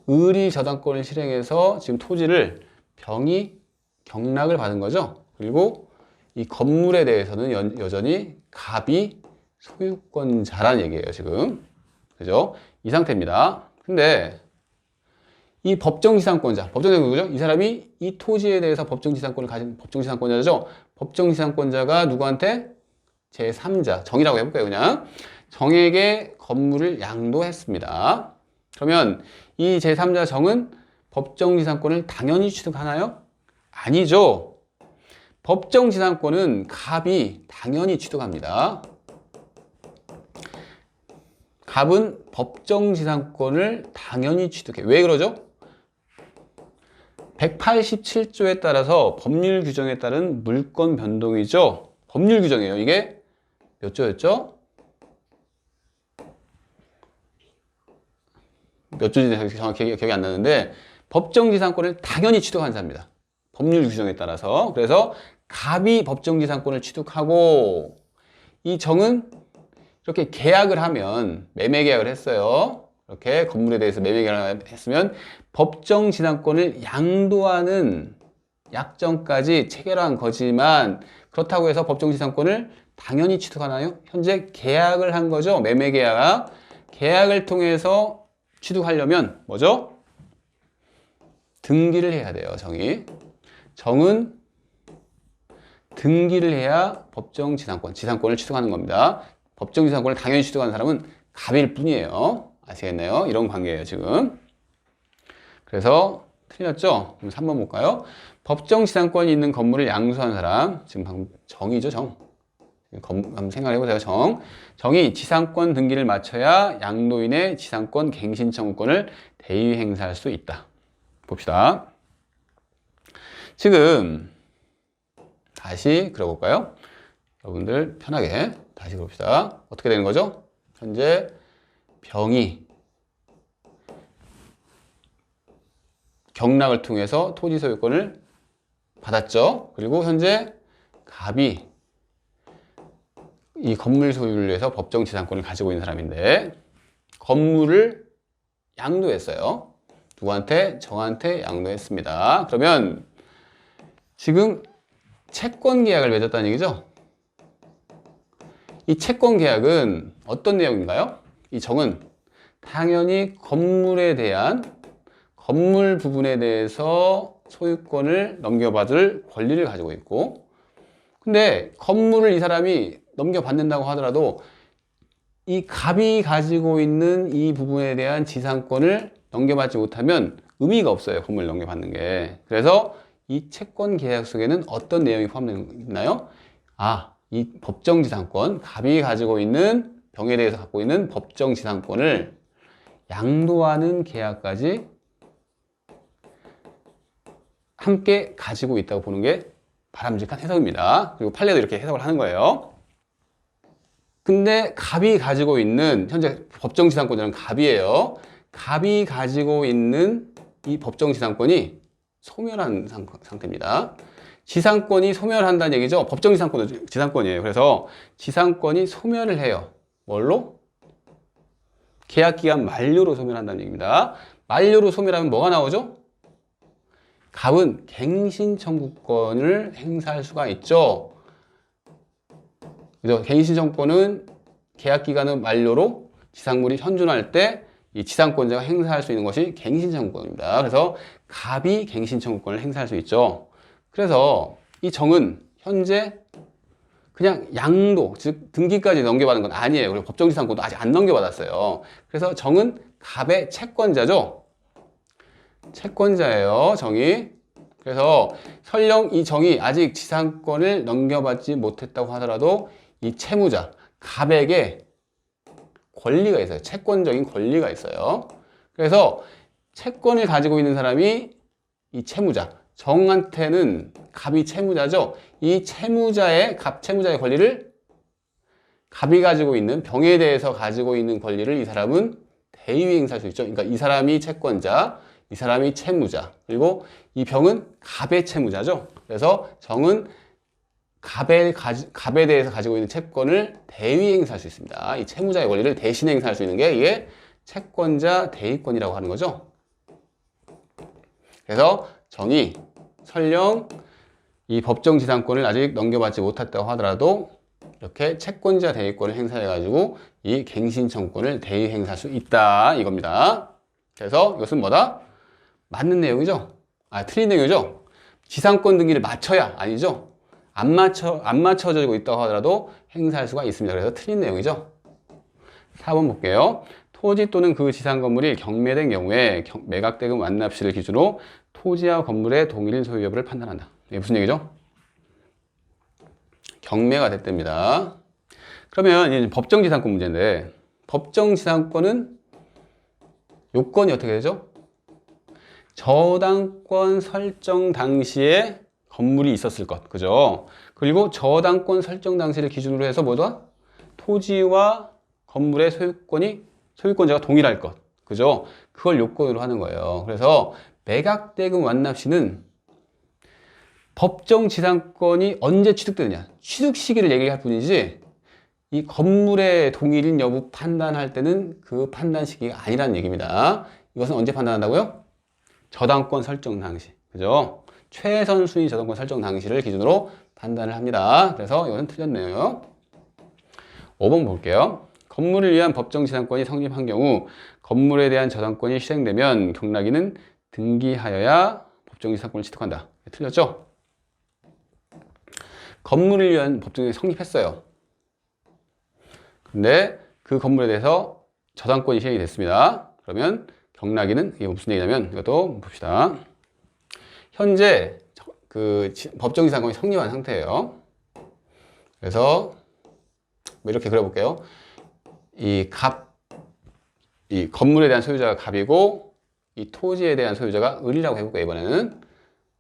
을이 저당권을 실행해서 지금 토지를 병이 경락을 받은 거죠. 그리고 이 건물에 대해서는 여전히 갑이 소유권자라는 얘기예요, 지금. 그죠? 이 상태입니다. 근데 이 법정지상권자 누구죠? 이 사람이 이 토지에 대해서 법정지상권을 가진 법정지상권자죠. 법정지상권자가 누구한테? 제3자, 정이라고 해볼까요, 그냥. 정에게 건물을 양도했습니다. 그러면 이 제3자 정은 법정지상권을 당연히 취득하나요? 아니죠. 법정지상권은 갑이 당연히 취득합니다. 갑은 법정지상권을 당연히 취득해. 왜 그러죠? 187조에 따라서 법률 규정에 따른 물권 변동이죠. 법률 규정이에요. 이게 몇 조였죠? 몇 조인지 정확히 기억이 안 나는데 법정지상권을 당연히 취득한 자입니다. 법률 규정에 따라서. 그래서 갑이 법정지상권을 취득하고 이 정은 이렇게 계약을 하면 매매 계약을 했어요. 이렇게 건물에 대해서 매매 계약을 했으면 법정지상권을 양도하는 약정까지 체결한 거지만 그렇다고 해서 법정지상권을 당연히 취득하나요? 현재 계약을 한 거죠. 매매 계약. 계약을 통해서 취득하려면 뭐죠? 등기를 해야 돼요, 정이. 정은 등기를 해야 지상권을 취득하는 겁니다. 법정지상권을 당연히 취득하는 사람은 갑일 뿐이에요. 아시겠나요? 이런 관계예요, 지금. 그래서 틀렸죠? 그럼 3번 볼까요? 법정지상권이 있는 건물을 양수한 사람, 지금 방금 정이죠, 정. 한번 생각해 보세요. 정이 지상권 등기를 마쳐야 양도인의 지상권 갱신 청구권을 대의 행사할 수 있다. 봅시다. 지금 다시 그려볼까요? 여러분들 편하게 다시 그럽시다. 어떻게 되는 거죠? 현재 병이 경락을 통해서 토지 소유권을 받았죠. 그리고 현재 갑이 이 건물 소유를 위해서 법정지상권을 가지고 있는 사람인데 건물을 양도했어요. 누구한테? 정한테 양도했습니다. 그러면 지금 채권 계약을 맺었다는 얘기죠. 이 채권 계약은 어떤 내용인가요? 이 정은 당연히 건물 부분에 대해서 소유권을 넘겨받을 권리를 가지고 있고, 근데 건물을 이 사람이 넘겨받는다고 하더라도 이 갑이 가지고 있는 이 부분에 대한 지상권을 넘겨받지 못하면 의미가 없어요. 건물을 넘겨받는 게. 그래서 이 채권 계약 속에는 어떤 내용이 포함되어 있나요? 이 법정지상권, 갑이 가지고 있는 병에 대해서 갖고 있는 법정지상권을 양도하는 계약까지 함께 가지고 있다고 보는 게 바람직한 해석입니다. 그리고 판례도 이렇게 해석을 하는 거예요. 근데 갑이 가지고 있는, 현재 법정지상권자는 갑이에요. 갑이 가지고 있는 이 법정지상권이 소멸한 상태입니다. 지상권이 소멸한다는 얘기죠. 법정지상권도 지상권이에요. 그래서 지상권이 소멸을 해요. 뭘로? 계약기간 만료로 소멸한다는 얘기입니다. 만료로 소멸하면 뭐가 나오죠? 갑은 갱신청구권을 행사할 수가 있죠. 그죠? 갱신청구권은 계약기간은 만료로 지상물이 현존할 때 이 지상권자가 행사할 수 있는 것이 갱신청구권입니다. 그래서 갑이 갱신청구권을 행사할 수 있죠. 그래서 이 정은 현재 그냥 양도, 즉 등기까지 넘겨받은 건 아니에요. 그리고 법정지상권도 아직 안 넘겨받았어요. 그래서 정은 갑의 채권자죠. 채권자예요, 정이. 그래서 설령 이 정이 아직 지상권을 넘겨받지 못했다고 하더라도 이 채무자, 갑에게 권리가 있어요. 채권적인 권리가 있어요. 그래서 채권을 가지고 있는 사람이 이 채무자, 정한테는 갑이 채무자죠. 이 채무자의, 갑 채무자의 권리를 갑이 가지고 있는, 병에 대해서 가지고 있는 권리를 이 사람은 대위 행사할 수 있죠. 그러니까 이 사람이 채권자, 이 사람이 채무자, 그리고 이 병은 갑의 채무자죠. 그래서 정은 갑에 대해서 가지고 있는 채권을 대위 행사할 수 있습니다. 이 채무자의 권리를 대신 행사할 수 있는 게 이게 채권자 대위권이라고 하는 거죠. 그래서 정이 설령 이 법정지상권을 아직 넘겨받지 못했다고 하더라도 이렇게 채권자 대위권을 행사해가지고 이 갱신청구권을 대위 행사할 수 있다 이겁니다. 그래서 이것은 뭐다? 맞는 내용이죠? 틀린 내용이죠? 지상권 등기를 맞춰야 아니죠? 안 맞춰지고 있다고 하더라도 행사할 수가 있습니다. 그래서 틀린 내용이죠? 4번 볼게요. 토지 또는 그 지상 건물이 경매된 경우에 매각대금 완납시를 기준으로 토지와 건물의 동일 소유 여부를 판단한다. 이게 무슨 얘기죠? 경매가 됐답니다. 그러면 이제 법정지상권 문제인데, 법정지상권은 요건이 어떻게 되죠? 저당권 설정 당시에 건물이 있었을 것, 그죠? 그리고 저당권 설정 당시를 기준으로 해서 뭐다? 토지와 건물의 소유권자가 동일할 것, 그죠? 그걸 요건으로 하는 거예요. 그래서 매각대금 완납시는 법정지상권이 언제 취득되느냐, 취득 시기를 얘기할 뿐이지 이 건물의 동일인 여부 판단할 때는 그 판단 시기가 아니라는 얘기입니다. 이것은 언제 판단한다고요? 저당권 설정 당시, 그죠? 최선 순위 저당권 설정 당시를 기준으로 판단을 합니다. 그래서 이것은 틀렸네요. 5번 볼게요. 건물을 위한 법정지상권이 성립한 경우 건물에 대한 저당권이 실행되면 경락인은 등기하여야 법정지상권을 취득한다. 틀렸죠? 건물을 위한 법정이 성립했어요. 근데 그 건물에 대해서 저당권이 시행이 됐습니다. 그러면 경락인은, 이게 무슨 얘기냐면 이것도 봅시다. 현재 그 법정지상권이 성립한 상태예요. 그래서 뭐 이렇게 그려볼게요. 이 건물에 대한 소유자가 갑이고 이 토지에 대한 소유자가 을이라고 해볼게요. 이번에는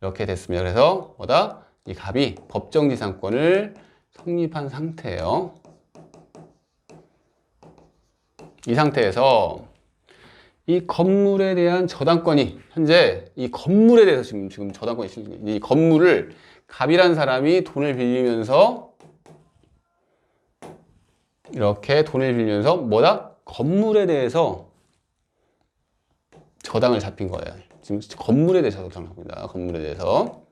이렇게 됐습니다. 그래서 뭐다? 이 갑이 법정지상권을 성립한 상태예요. 이 상태에서 이 건물에 대한 저당권이, 현재 이 건물에 대해서 지금 저당권이 실린, 이 건물을 갑이란 사람이 돈을 빌리면서 이렇게 돈을 빌리면서 뭐다? 건물에 대해서 저당을 잡힌 거예요. 지금 건물에 대해서 저당을 잡힙니다. 건물에 대해서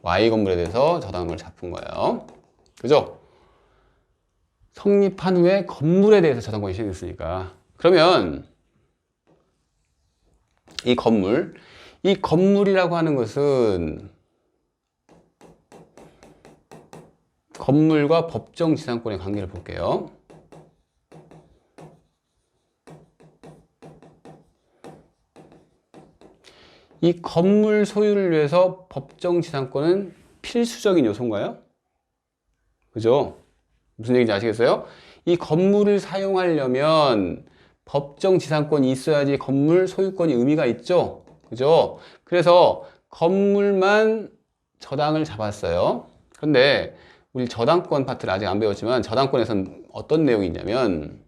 Y 건물에 대해서 저당을 잡은 거예요. 그죠? 성립한 후에 건물에 대해서 저당권이 시행됐으니까. 그러면 이 건물이라고 하는 것은 건물과 법정지상권의 관계를 볼게요. 이 건물 소유를 위해서 법정 지상권은 필수적인 요소인가요? 그죠? 무슨 얘기인지 아시겠어요? 이 건물을 사용하려면 법정 지상권이 있어야지 건물 소유권이 의미가 있죠? 그죠? 그래서 건물만 저당을 잡았어요. 그런데 우리 저당권 파트를 아직 안 배웠지만 저당권에서는 어떤 내용이 있냐면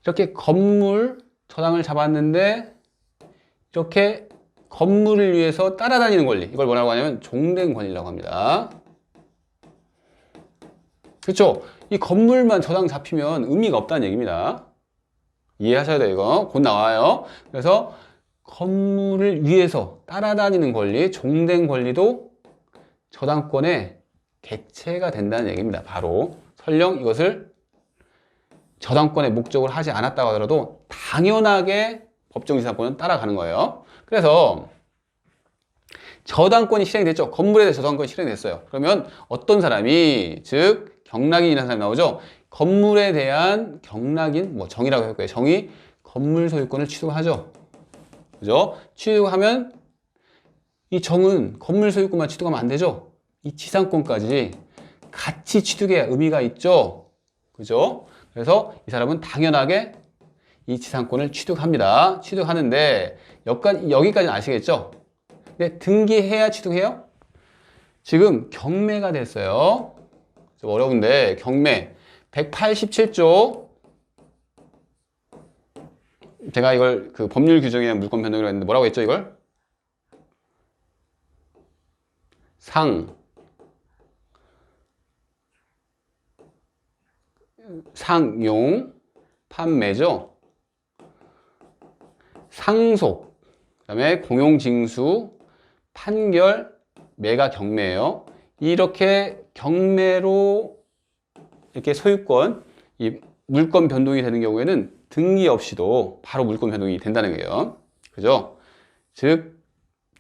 이렇게 건물 저당을 잡았는데 이렇게 건물을 위해서 따라다니는 권리, 이걸 뭐라고 하냐면 종된 권리라고 합니다. 그렇죠? 이 건물만 저당 잡히면 의미가 없다는 얘기입니다. 이해하셔야 돼요. 이거 곧 나와요. 그래서 건물을 위해서 따라다니는 권리, 종된 권리도 저당권의 객체가 된다는 얘기입니다. 바로 설령 이것을 저당권의 목적으로 하지 않았다고 하더라도 당연하게 법정지상권은 따라가는 거예요. 그래서 저당권이 실행됐죠. 건물에 대해 저당권이 실행됐어요. 그러면 어떤 사람이, 즉 경락인이라는 사람이 나오죠. 건물에 대한 경락인, 뭐 정이라고 할 거예요. 정이 건물 소유권을 취득하죠. 그죠? 취득하면 이 정은 건물 소유권만 취득하면 안 되죠. 이 지상권까지 같이 취득해야 의미가 있죠. 그죠? 그래서 이 사람은 당연하게 이 지상권을 취득합니다. 취득하는데 여기까지는 아시겠죠? 근데 등기해야 취득해요? 지금 경매가 됐어요. 좀 어려운데 경매 187조, 제가 이걸 그 법률 규정이나 물권 변동이라고 했는데 뭐라고 했죠 이걸? 상용 판매죠. 상속, 그 다음에 공용징수, 판결, 매가 경매예요. 이렇게 경매로 이렇게 소유권, 이 물권 변동이 되는 경우에는 등기 없이도 바로 물권 변동이 된다는 거예요. 그죠? 즉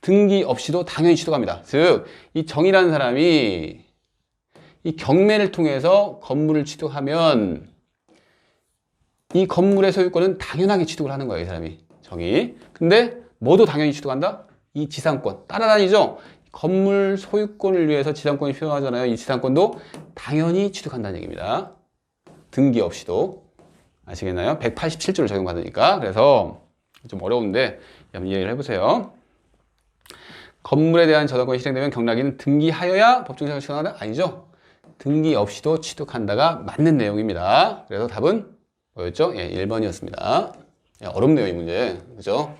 등기 없이도 당연히 취득합니다. 즉 이 정이라는 사람이 이 경매를 통해서 건물을 취득하면 이 건물의 소유권은 당연하게 취득을 하는 거예요, 이 사람이. 정이. 근데 뭐도 당연히 취득한다? 이 지상권. 따라다니죠? 건물 소유권을 위해서 지상권이 필요하잖아요. 이 지상권도 당연히 취득한다는 얘기입니다. 등기 없이도. 아시겠나요? 187조를 적용받으니까. 그래서 좀 어려운데 한번 이해를 해보세요. 건물에 대한 저당권이 실행되면 경락인은 등기하여야 법정지상권을 취득한다? 아니죠. 등기 없이도 취득한다가 맞는 내용입니다. 그래서 답은 뭐였죠? 예, 1번이었습니다. 예, 어렵네요, 이 문제. 그죠?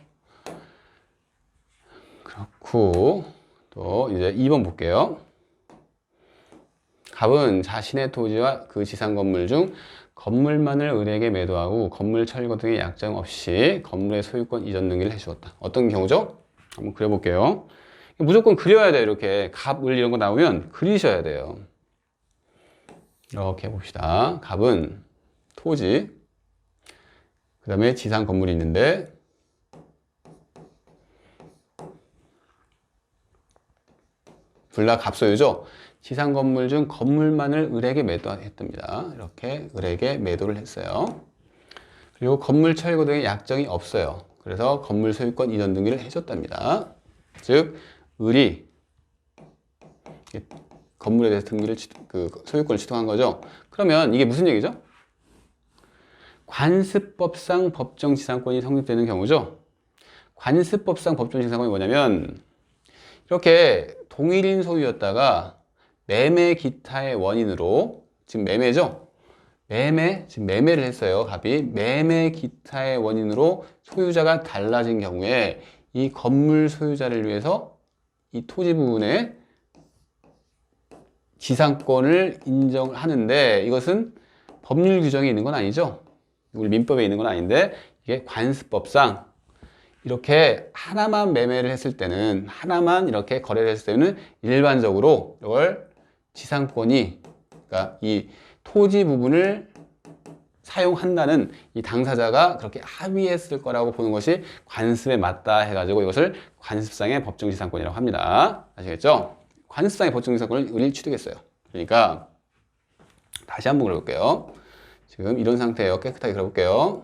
그렇고, 또 이제 2번 볼게요. 갑은 자신의 토지와 그 지상 건물 중 건물만을 을에게 매도하고 건물 철거 등의 약정 없이 건물의 소유권 이전 등기를 해주었다. 어떤 경우죠? 한번 그려볼게요. 무조건 그려야 돼요. 이렇게 갑, 을 이런 거 나오면 그리셔야 돼요. 이렇게 봅시다. 갑은 토지, 그 다음에 지상 건물이 있는데 둘 다 갑소유죠. 지상 건물 중 건물만을 을에게 매도했답니다. 이렇게 을에게 매도를 했어요. 그리고 건물 철거 등의 약정이 없어요. 그래서 건물 소유권 이전 등기를 해줬답니다. 즉 을이 건물에 대해서 등기를 소유권을 취득한 거죠. 그러면 이게 무슨 얘기죠? 관습법상 법정지상권이 성립되는 경우죠. 관습법상 법정지상권이 뭐냐면 이렇게 동일인 소유였다가 매매 기타의 원인으로, 지금 매매죠? 지금 매매를 했어요. 갑이 매매 기타의 원인으로 소유자가 달라진 경우에 이 건물 소유자를 위해서 이 토지 부분에 지상권을 인정하는데 이것은 법률 규정이 있는 건 아니죠. 우리 민법에 있는 건 아닌데 이게 관습법상 이렇게 하나만 매매를 했을 때는, 하나만 이렇게 거래를 했을 때는 일반적으로 이걸 지상권이, 그러니까 이 토지 부분을 사용한다는 이 당사자가 그렇게 합의했을 거라고 보는 것이 관습에 맞다 해가지고 이것을 관습상의 법정지상권이라고 합니다. 아시겠죠? 관습상의 법정지상권을 을이 취득했어요. 그러니까 다시 한번 그려볼게요. 지금 이런 상태예요. 깨끗하게 그려볼게요.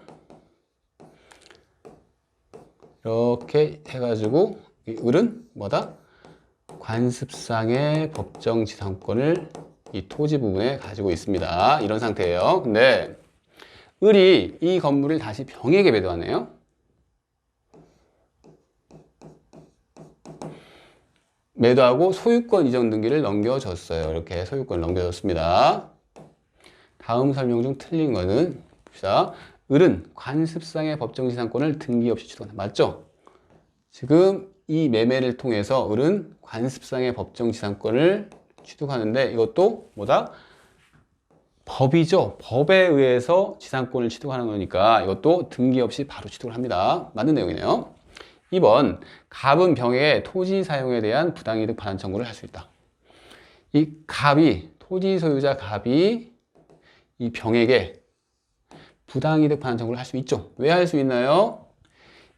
이렇게 해가지고 이 을은 뭐다? 관습상의 법정지상권을 이 토지 부분에 가지고 있습니다. 이런 상태예요. 근데 을이 이 건물을 다시 병에게 매도하네요. 매도하고 소유권 이전 등기를 넘겨줬어요. 이렇게 소유권을 넘겨줬습니다. 다음 설명 중 틀린 거는 봅시다. 을은 관습상의 법정지상권을 등기 없이 취득한다. 맞죠? 지금 이 매매를 통해서 을은 관습상의 법정지상권을 취득하는데 이것도 뭐다? 법이죠. 법에 의해서 지상권을 취득하는 거니까 이것도 등기 없이 바로 취득을 합니다. 맞는 내용이네요. 2번, 갑은 병에게 토지 사용에 대한 부당이득 반환 청구를 할 수 있다. 이 갑이, 토지 소유자 갑이 이 병에게 부당이득 반환 청구를 할 수 있죠. 왜 할 수 있나요?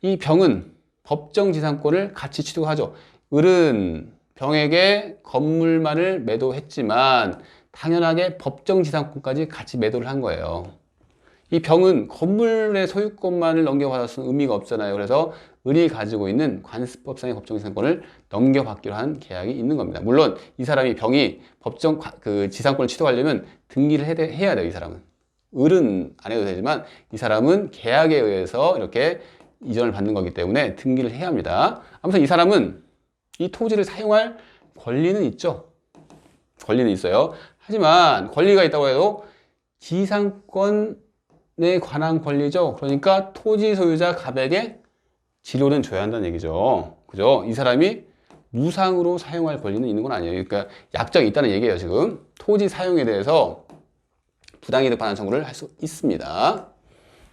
이 병은 법정지상권을 같이 취득하죠. 을은 병에게 건물만을 매도했지만 당연하게 법정지상권까지 같이 매도를 한 거예요. 이 병은 건물의 소유권만을 넘겨받았으면 의미가 없잖아요. 그래서 을이 가지고 있는 관습법상의 법정지상권을 넘겨받기로 한 계약이 있는 겁니다. 물론 이 사람이 병이 법정 지상권을 취득하려면 등기를 해야 돼요. 이 사람은. 을은 안 해도 되지만 이 사람은 계약에 의해서 이렇게 이전을 받는 거기 때문에 등기를 해야 합니다. 아무튼 이 사람은 이 토지를 사용할 권리는 있죠. 권리는 있어요. 하지만 권리가 있다고 해도 지상권에 관한 권리죠. 그러니까 토지 소유자 갑에게 지료는 줘야 한다는 얘기죠. 그죠? 이 사람이 무상으로 사용할 권리는 있는 건 아니에요. 그러니까 약정이 있다는 얘기예요. 지금 토지 사용에 대해서 부당이득 반환 청구를 할 수 있습니다.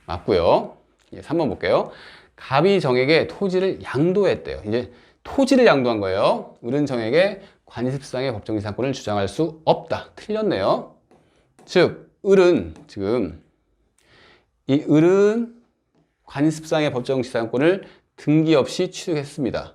맞고요. 3번 볼게요. 갑이 정에게 토지를 양도했대요. 이제 토지를 양도한 거예요. 을은 정에게 관습상의 법정지상권을 주장할 수 없다. 틀렸네요. 즉 을은 지금 이 을은 관습상의 법정지상권을 등기 없이 취득했습니다.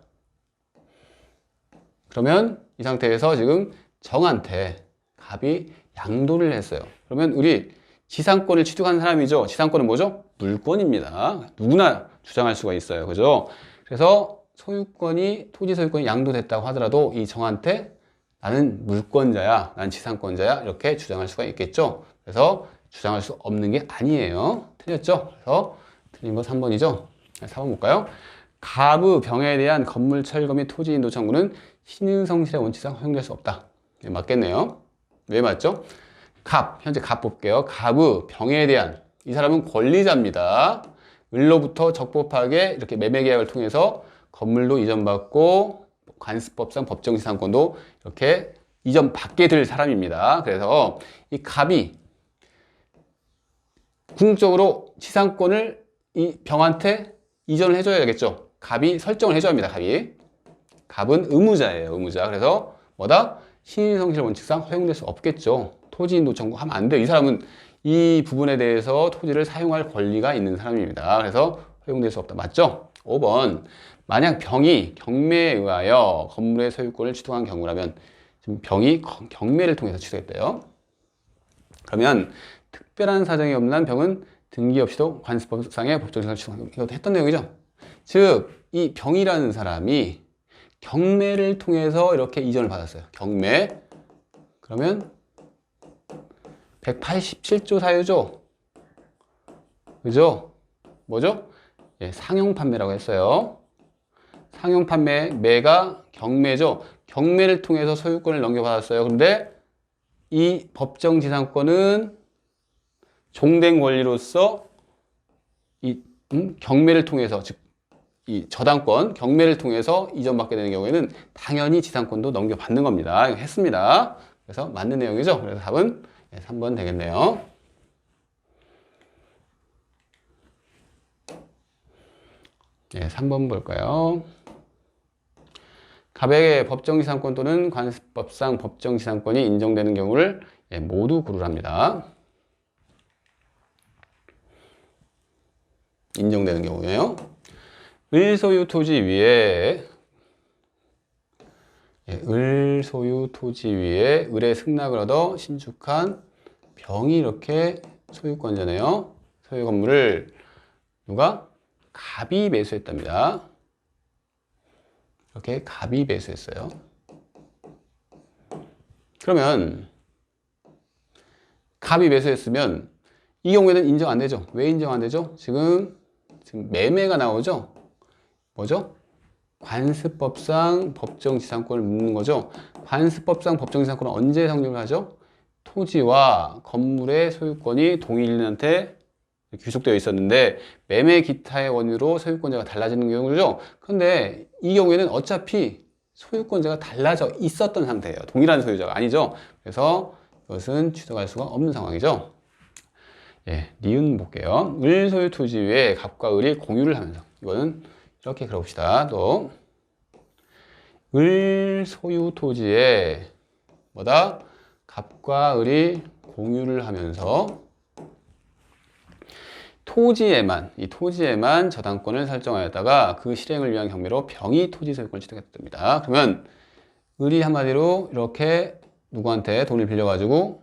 그러면 이 상태에서 지금 정한테 갑이 양도를 했어요. 그러면 우리 지상권을 취득한 사람이죠. 지상권은 뭐죠? 물권입니다. 누구나 주장할 수가 있어요. 그죠? 그래서 토지 소유권이 양도됐다고 하더라도 이 정한테 나는 물권자야, 난 지상권자야 이렇게 주장할 수가 있겠죠. 그래서 주장할 수 없는 게 아니에요. 틀렸죠? 그래서 틀린 거 3번이죠. 4번 볼까요? 갑의 병에 대한 건물 철거 및 토지 인도 청구는 신윤성실의 원칙상 허용될 수 없다. 맞겠네요. 왜 맞죠? 현재 갑 볼게요. 갑의 병에 대한, 이 사람은 권리자입니다. 을로부터 적법하게 이렇게 매매 계약을 통해서 건물도 이전받고 관습법상 법정지상권도 이렇게 이전받게 될 사람입니다. 그래서 이 갑이 궁극적으로 지상권을 이 병한테 이전을 해줘야 되겠죠. 갑이 설정을 해줘야 합니다. 갑은 의무자예요. 의무자. 그래서 뭐다? 신인성실 원칙상 허용될 수 없겠죠. 토지 인도 청구하면 안 돼요. 이 사람은 이 부분에 대해서 토지를 사용할 권리가 있는 사람입니다. 그래서 허용될 수 없다. 맞죠? 5번. 만약 병이 경매에 의하여 건물의 소유권을 취득한 경우라면, 지금 병이 경매를 통해서 취득했대요. 그러면 특별한 사정이 없는 한 병은 등기 없이도 관습법상의 법정지상권을 취득한, 이것도 했던 내용이죠. 즉, 이 병이라는 사람이 경매를 통해서 이렇게 이전을 받았어요. 경매. 그러면 187조 사유죠. 그죠? 뭐죠? 상용 판매라고 했어요. 상용 판매, 매가 경매죠. 경매를 통해서 소유권을 넘겨받았어요. 그런데 이 법정지상권은 종된 권리로서 이 경매를 통해서, 즉 이 저당권, 경매를 통해서 이전받게 되는 경우에는 당연히 지상권도 넘겨받는 겁니다. 이거 했습니다. 그래서 맞는 내용이죠. 그래서 답은 3번 되겠네요. 네, 3번 볼까요? 갑에게 법정지상권 또는 관습법상 법정지상권이 인정되는 경우를 모두 고르랍니다. 인정되는 경우에요. 을소유 토지 위에 을의 승낙을 얻어 신축한 병이 이렇게 소유권자네요. 소유 건물을 누가? 갑이 매수했답니다. 이렇게 갑이 매수했어요. 그러면 갑이 매수했으면 이 경우에는 인정 안 되죠. 왜 인정 안 되죠? 지금 매매가 나오죠. 뭐죠? 관습법상 법정지상권을 묻는 거죠. 관습법상 법정지상권은 언제 성립을 하죠? 토지와 건물의 소유권이 동일인한테 귀속되어 있었는데 매매 기타의 원유로 소유권자가 달라지는 경우죠. 그런데 이 경우에는 어차피 소유권자가 달라져 있었던 상태예요. 동일한 소유자가 아니죠. 그래서 이것은 취득할 수가 없는 상황이죠. 예, 니은 볼게요. 을 소유 토지 위에 갑과 을이 공유를 하면서, 이거는 이렇게 그려봅시다. 또 을 소유 토지에 뭐다? 갑과 을이 공유를 하면서 이 토지에만 저당권을 설정하였다가 그 실행을 위한 경매로 병이 토지 소유권을 취득했답니다. 그러면 을이 한마디로 이렇게 누구한테 돈을 빌려가지고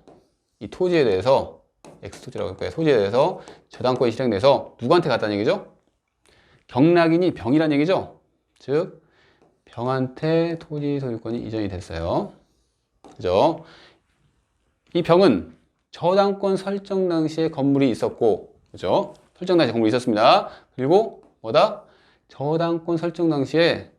이 토지에 대해서 X토지라고 할 거예요. 토지에 대해서 저당권이 실행돼서 누구한테 갔다는 얘기죠? 경락인이 병이란 얘기죠? 즉 병한테 토지 소유권이 이전이 됐어요. 그죠? 이 병은 저당권 설정 당시에 건물이 있었고, 그죠? 설정 당시에 건물이 있었습니다. 그리고 뭐다? 저당권 설정 당시에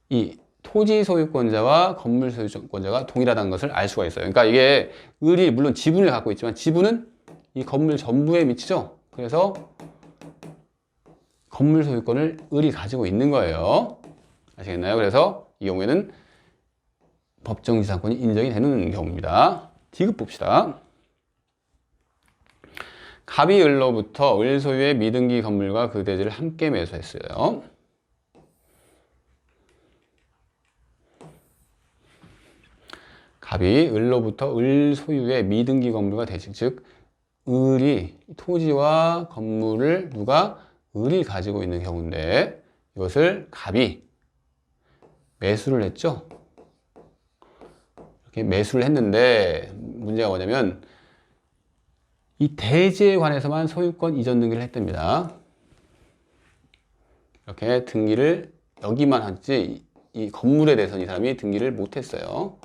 이 토지 소유권자와 건물 소유권자가 동일하다는 것을 알 수가 있어요. 그러니까 이게 을이 물론 지분을 갖고 있지만 지분은 이 건물 전부에 미치죠. 그래서 건물 소유권을 을이 가지고 있는 거예요. 아시겠나요? 그래서 이 경우에는 법정지상권이 인정이 되는 경우입니다. 디귿 봅시다. 갑이 을로부터 을 소유의 미등기 건물과 그 대지를 함께 매수했어요. 갑이 을로부터 을 소유의 미등기 건물과 대지, 즉 을이 토지와 건물을 누가? 을이 가지고 있는 경우인데 이것을 갑이 매수를 했죠. 이렇게 매수를 했는데 문제가 뭐냐면 이 대지에 관해서만 소유권 이전 등기를 했답니다. 이렇게 등기를 여기만 하지 이 건물에 대해서는 이 사람이 등기를 못했어요.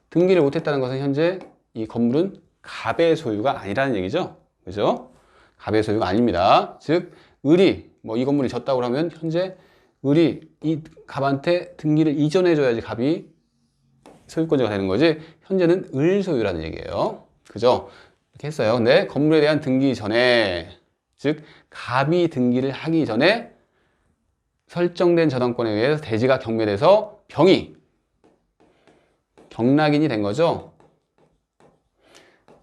등기를 못했다는 것은 현재 이 건물은 갑의 소유가 아니라는 얘기죠. 그죠? 갑의 소유가 아닙니다. 즉 을이 뭐 이 건물이 졌다고 하면 현재 을이 이 갑한테 등기를 이전해줘야지 갑이 소유권자가 되는 거지, 현재는 을 소유라는 얘기예요. 그죠? 이렇게 했어요. 근데 건물에 대한 등기 전에, 즉 갑이 등기를 하기 전에 설정된 저당권에 의해서 대지가 경매돼서 병이 경락인이 된 거죠.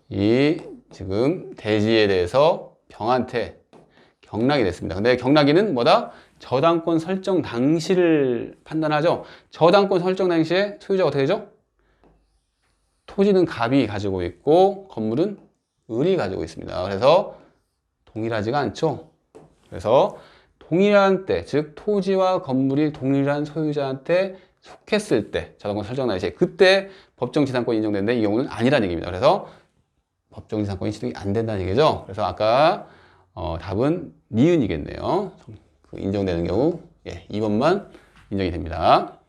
이 지금 대지에 대해서 병한테 경락이 됐습니다. 근데 경락인은 뭐다? 저당권 설정 당시를 판단하죠. 저당권 설정 당시에 소유자가 어떻게 되죠? 토지는 갑이 가지고 있고 건물은 을이 가지고 있습니다. 그래서 동일하지가 않죠. 그래서 동일한 때, 즉 토지와 건물이 동일한 소유자한테 속했을 때, 저당권 설정 당시에 그때 법정지상권이 인정되는데 이 경우는 아니라는 얘기입니다. 그래서 법정지상권이 취득이 안 된다는 얘기죠. 그래서 아까 답은 니은이겠네요. 인정되는 경우 2번만 인정이 됩니다.